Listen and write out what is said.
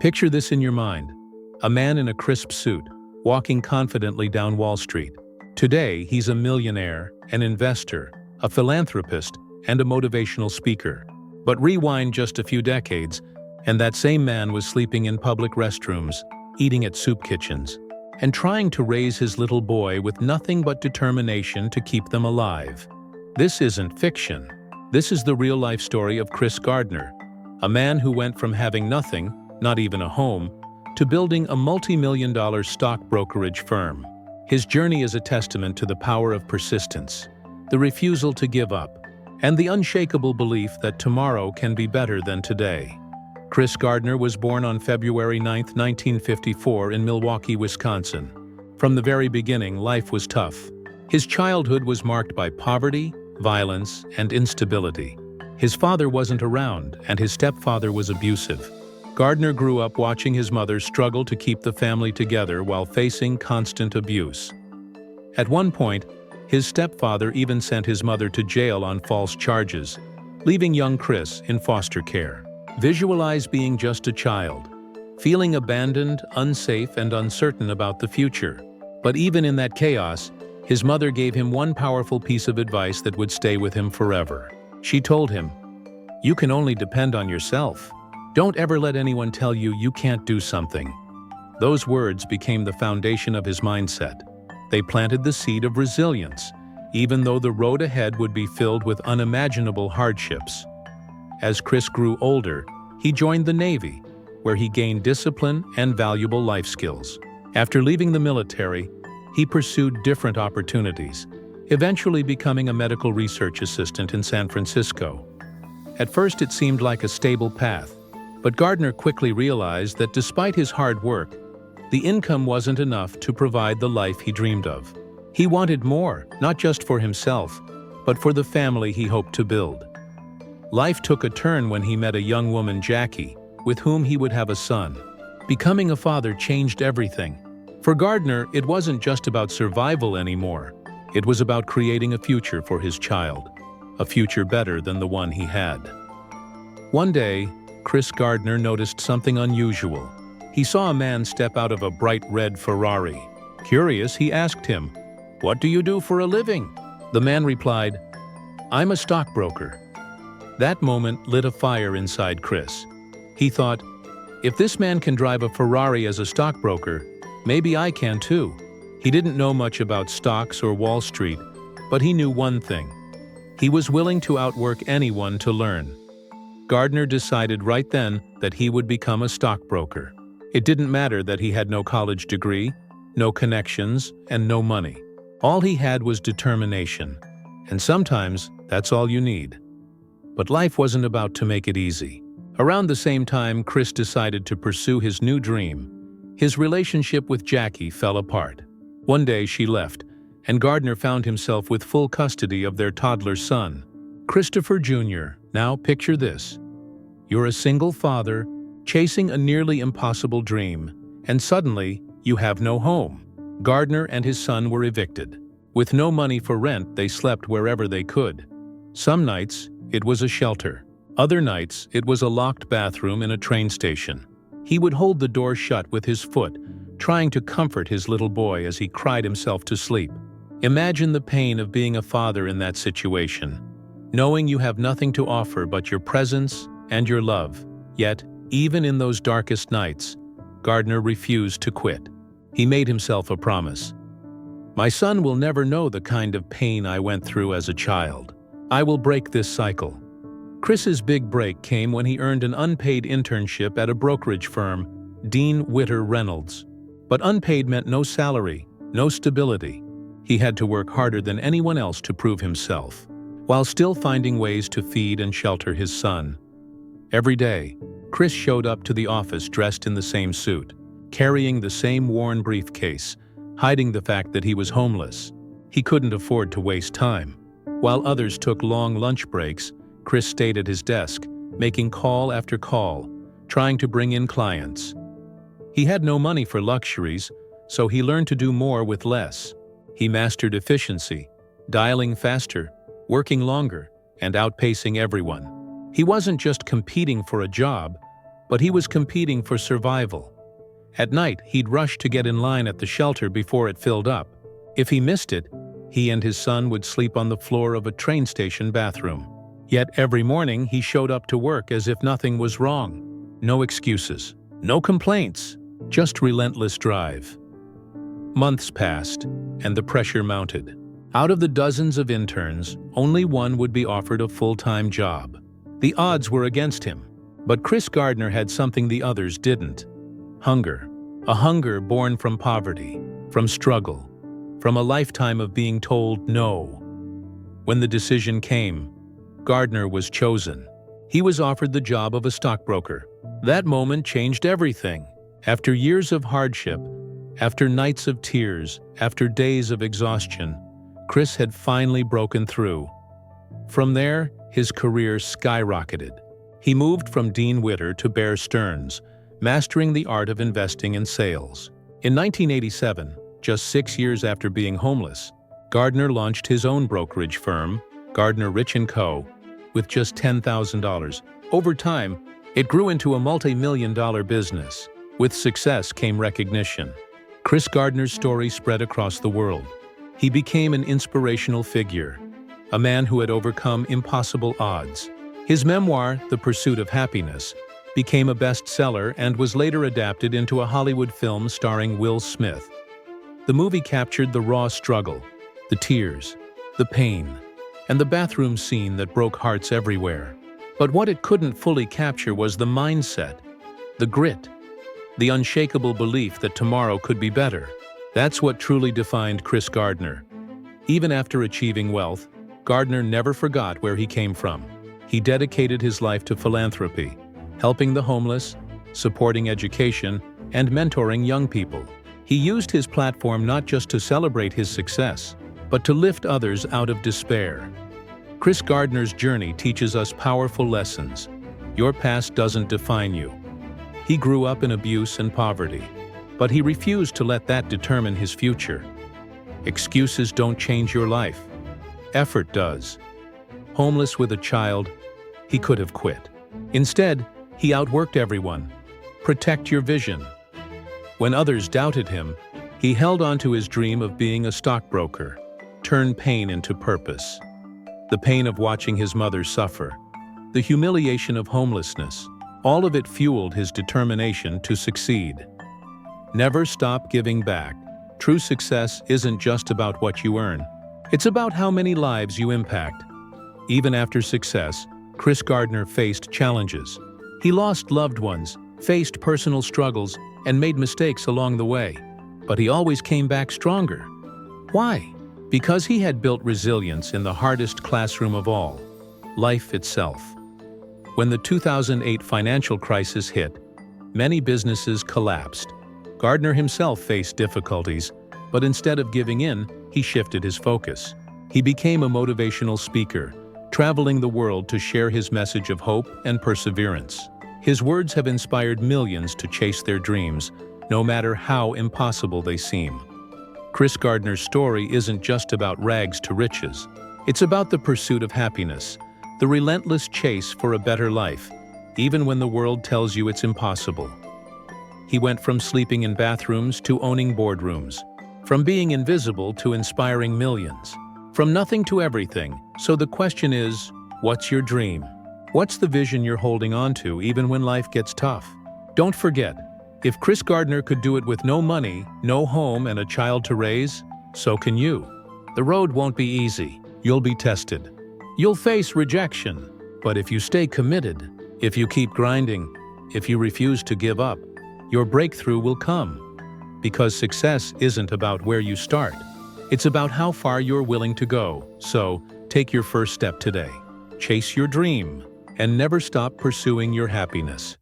Picture this in your mind. A man in a crisp suit, walking confidently down Wall Street. Today, he's a millionaire, an investor, a philanthropist, and a motivational speaker. But rewind just a few decades, and that same man was sleeping in public restrooms, eating at soup kitchens, and trying to raise his little boy with nothing but determination to keep them alive. This isn't fiction. This is the real-life story of Chris Gardner, a man who went from having nothing, not even a home, to building a multi-million-dollar stock brokerage firm. His journey is a testament to the power of persistence, the refusal to give up, and the unshakable belief that tomorrow can be better than today. Chris Gardner was born on February 9, 1954 in Milwaukee, Wisconsin. From the very beginning, life was tough. His childhood was marked by poverty, violence, and instability. His father wasn't around, and his stepfather was abusive. Gardner grew up watching his mother struggle to keep the family together while facing constant abuse. At one point, his stepfather even sent his mother to jail on false charges, leaving young Chris in foster care. Visualize being just a child, feeling abandoned, unsafe, and uncertain about the future. But even in that chaos, his mother gave him one powerful piece of advice that would stay with him forever. She told him, "You can only depend on yourself. Don't ever let anyone tell you you can't do something." Those words became the foundation of his mindset. They planted the seed of resilience, even though the road ahead would be filled with unimaginable hardships. As Chris grew older, he joined the Navy, where he gained discipline and valuable life skills. After leaving the military, he pursued different opportunities, eventually becoming a medical research assistant in San Francisco. At first it seemed like a stable path, but Gardner quickly realized that despite his hard work, the income wasn't enough to provide the life he dreamed of. He wanted more, not just for himself, but for the family he hoped to build. Life took a turn when he met a young woman, Jackie, with whom he would have a son. Becoming a father changed everything. For Gardner, it wasn't just about survival anymore. It was about creating a future for his child, a future better than the one he had. One day, Chris Gardner noticed something unusual. He saw a man step out of a bright red Ferrari. Curious, he asked him, "What do you do for a living?" The man replied, "I'm a stockbroker." That moment lit a fire inside Chris. He thought, if this man can drive a Ferrari as a stockbroker, maybe I can too. He didn't know much about stocks or Wall Street, but he knew one thing. He was willing to outwork anyone to learn. Gardner decided right then that he would become a stockbroker. It didn't matter that he had no college degree, no connections, and no money. All he had was determination. And sometimes that's all you need. But life wasn't about to make it easy. Around the same time Chris decided to pursue his new dream, his relationship with Jackie fell apart. One day she left, and Gardner found himself with full custody of their toddler son, Christopher Jr. Now picture this. You're a single father, chasing a nearly impossible dream, and suddenly you have no home. Gardner and his son were evicted. With no money for rent, they slept wherever they could. Some nights, it was a shelter. Other nights, it was a locked bathroom in a train station. He would hold the door shut with his foot, trying to comfort his little boy as he cried himself to sleep. Imagine the pain of being a father in that situation, knowing you have nothing to offer but your presence and your love. Yet, even in those darkest nights, Gardner refused to quit. He made himself a promise. "My son will never know the kind of pain I went through as a child. I will break this cycle." Chris's big break came when he earned an unpaid internship at a brokerage firm, Dean Witter Reynolds. But unpaid meant no salary, no stability. He had to work harder than anyone else to prove himself, while still finding ways to feed and shelter his son. Every day, Chris showed up to the office dressed in the same suit, carrying the same worn briefcase, hiding the fact that he was homeless. He couldn't afford to waste time. While others took long lunch breaks, Chris stayed at his desk, making call after call, trying to bring in clients. He had no money for luxuries, so he learned to do more with less. He mastered efficiency, dialing faster, working longer, and outpacing everyone. He wasn't just competing for a job, but he was competing for survival. At night, he'd rush to get in line at the shelter before it filled up. If he missed it, he and his son would sleep on the floor of a train station bathroom. Yet every morning he showed up to work as if nothing was wrong. No excuses, no complaints, just relentless drive. Months passed, and the pressure mounted. Out of the dozens of interns, only one would be offered a full-time job. The odds were against him, but Chris Gardner had something the others didn't. Hunger. A hunger born from poverty, from struggle, from a lifetime of being told no. When the decision came, Gardner was chosen. He was offered the job of a stockbroker. That moment changed everything. After years of hardship, after nights of tears, after days of exhaustion, Chris had finally broken through. From there, his career skyrocketed. He moved from Dean Witter to Bear Stearns, mastering the art of investing in sales. In 1987, just 6 years after being homeless, Gardner launched his own brokerage firm, Gardner Rich & Co., with just $10,000. Over time, it grew into a multi-million-dollar business. With success came recognition. Chris Gardner's story spread across the world. He became an inspirational figure, a man who had overcome impossible odds. His memoir, The Pursuit of Happyness, became a bestseller and was later adapted into a Hollywood film starring Will Smith. The movie captured the raw struggle, the tears, the pain, and the bathroom scene that broke hearts everywhere. But what it couldn't fully capture was the mindset, the grit, the unshakable belief that tomorrow could be better. That's what truly defined Chris Gardner. Even after achieving wealth, Gardner never forgot where he came from. He dedicated his life to philanthropy, helping the homeless, supporting education, and mentoring young people. He used his platform not just to celebrate his success, but to lift others out of despair. Chris Gardner's journey teaches us powerful lessons. Your past doesn't define you. He grew up in abuse and poverty, but he refused to let that determine his future. Excuses don't change your life. Effort does. Homeless with a child, he could have quit. Instead, he outworked everyone. Protect your vision. When others doubted him, he held on to his dream of being a stockbroker, turned pain into purpose. The pain of watching his mother suffer, the humiliation of homelessness, all of it fueled his determination to succeed. Never stop giving back. True success isn't just about what you earn. It's about how many lives you impact. Even after success, Chris Gardner faced challenges. He lost loved ones, faced personal struggles, and made mistakes along the way. But he always came back stronger. Why? Because he had built resilience in the hardest classroom of all, life itself. When the 2008 financial crisis hit, many businesses collapsed. Gardner himself faced difficulties, but instead of giving in, he shifted his focus. He became a motivational speaker, traveling the world to share his message of hope and perseverance. His words have inspired millions to chase their dreams, no matter how impossible they seem. Chris Gardner's story isn't just about rags to riches. It's about the pursuit of happiness, the relentless chase for a better life, even when the world tells you it's impossible. He went from sleeping in bathrooms to owning boardrooms, from being invisible to inspiring millions, from nothing to everything. So the question is, what's your dream? What's the vision you're holding on to even when life gets tough? Don't forget, if Chris Gardner could do it with no money, no home, and a child to raise, so can you. The road won't be easy. You'll be tested. You'll face rejection. But if you stay committed, if you keep grinding, if you refuse to give up, your breakthrough will come. Because success isn't about where you start. It's about how far you're willing to go. So, take your first step today. Chase your dream, and never stop pursuing your happiness.